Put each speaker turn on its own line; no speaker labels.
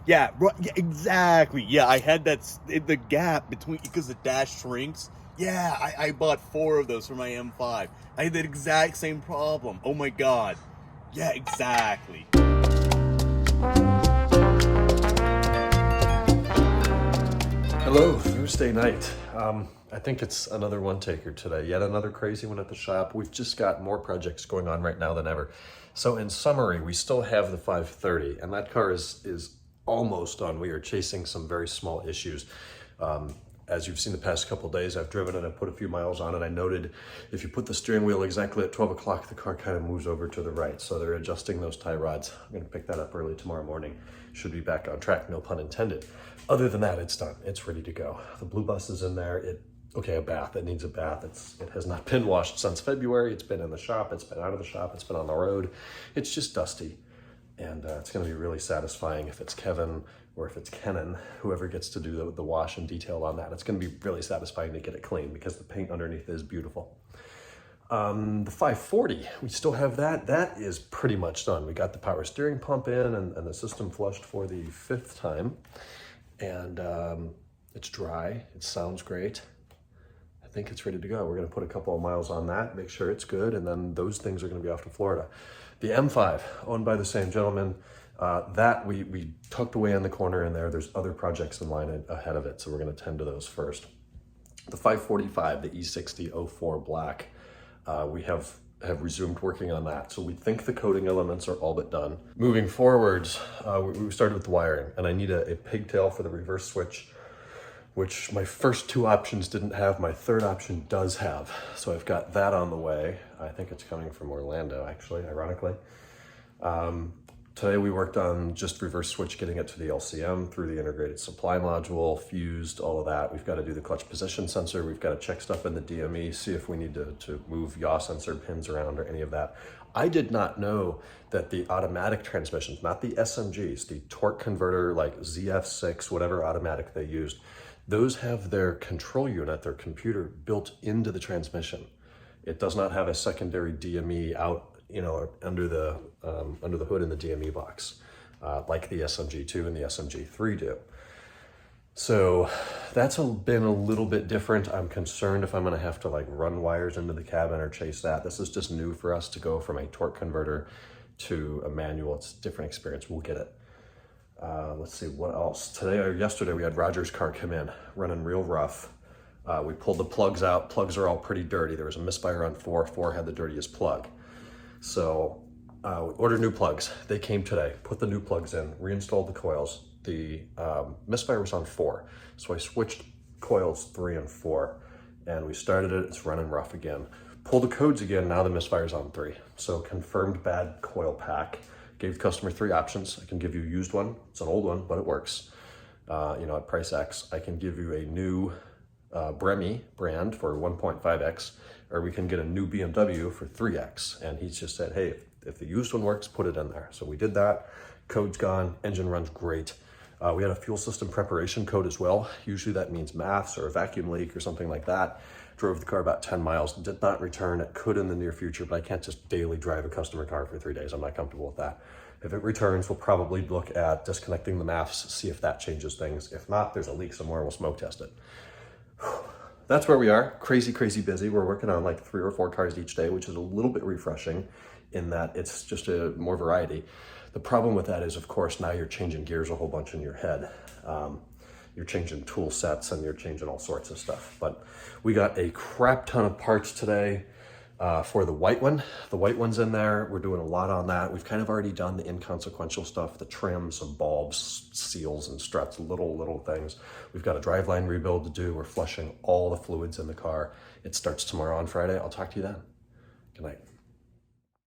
Yeah, bro, yeah, exactly. Yeah, I had the gap between because the dash shrinks. Yeah, I bought 4 of those for my M5. I had that exact same problem. Oh my god. Yeah, exactly.
Hello, Thursday night. I think it's another one taker today. Yet another crazy one at the shop. We've just got more projects going on right now than ever. So in summary, we still have the 530, and that car is almost done. We are chasing some very small issues. As you've seen the past couple of days, I've driven it, I put a few miles on it. I noted if you put the steering wheel exactly at 12 o'clock, the car kind of moves over to the right. So they're adjusting those tie rods. I'm gonna pick that up early tomorrow morning. Should be back on track, no pun intended. Other than that, it's done. It's ready to go. The blue bus is in there. Okay, a bath. It needs a bath. It has not been washed since February. It's been in the shop. It's been out of the shop. It's been on the road. It's just dusty. And it's going to be really satisfying if it's Kevin or if it's Kenan, whoever gets to do the wash and detail on that. It's going to be really satisfying to get it clean because the paint underneath is beautiful. The 540, we still have that. That is pretty much done. We got the power steering pump in and the system flushed for the 5th time. And it's dry. It sounds great. I think it's ready to go. We're going to put a couple of miles on that, make sure it's good, and then those things are going to be off to Florida. The M5, owned by the same gentleman, that we tucked away in the corner in there. There's other projects in line ahead of it, so we're going to tend to those first. The 545, the E60 04 black, we have resumed working on that. So we think the coating elements are all but done. Moving forwards, we started with the wiring, and I need a pigtail for the reverse switch, which my first 2 options didn't have. My 3rd option does have. So I've got that on the way. I think it's coming from Orlando, actually, ironically. Today we worked on just reverse switch, getting it to the LCM through the integrated supply module, fused, all of that. We've got to do the clutch position sensor. We've got to check stuff in the DME, see if we need to move yaw sensor pins around or any of that. I did not know that the automatic transmissions, not the SMGs, the torque converter like ZF6, whatever automatic they used, those have their control unit, their computer built into the transmission. It does not have a secondary DME out, under the hood in the DME box, like the SMG2 and the SMG3 do. So that's been a little bit different. I'm concerned if I'm gonna have to run wires into the cabin or chase that. This is just new for us to go from a torque converter to a manual. It's a different experience. We'll get it. Let's see what else. Today or yesterday we had Roger's car come in, running real rough. We pulled the plugs out. Plugs are all pretty dirty. There was a misfire on 4. 4 had the dirtiest plug. So we ordered new plugs. They came today, put the new plugs in, reinstalled the coils. The misfire was on 4. So I switched coils 3 and 4 and we started it. It's running rough again. Pulled the codes again. Now the misfire's on 3. So confirmed bad coil pack. Gave the customer 3 options. I can give you a used one. It's an old one, but it works. At price X. I can give you a new Bremmy brand for 1.5X, or we can get a new BMW for 3X. And he's just said, hey, if the used one works, put it in there. So we did that. Code's gone. Engine runs great. We had a fuel system preparation code as well. Usually that means maths or a vacuum leak or something like that. Drove the car about 10 miles, did not return. It could in the near future, but I can't just daily drive a customer car for 3 days. I'm not comfortable with that. If it returns, we'll probably look at disconnecting the maths, see if that changes things. If not, there's a leak somewhere, we'll smoke test it. That's where we are. Crazy, crazy busy. We're working on 3 or 4 cars each day, which is a little bit refreshing in that it's just more variety. The problem with that is, of course, now you're changing gears a whole bunch in your head. You're changing tool sets and you're changing all sorts of stuff. But we got a crap ton of parts today for the white one. The white one's in there. We're doing a lot on that. We've kind of already done the inconsequential stuff, the trim, some bulbs, seals and struts, little things. We've got a driveline rebuild to do. We're flushing all the fluids in the car. It starts tomorrow on Friday. I'll talk to you then. Good night.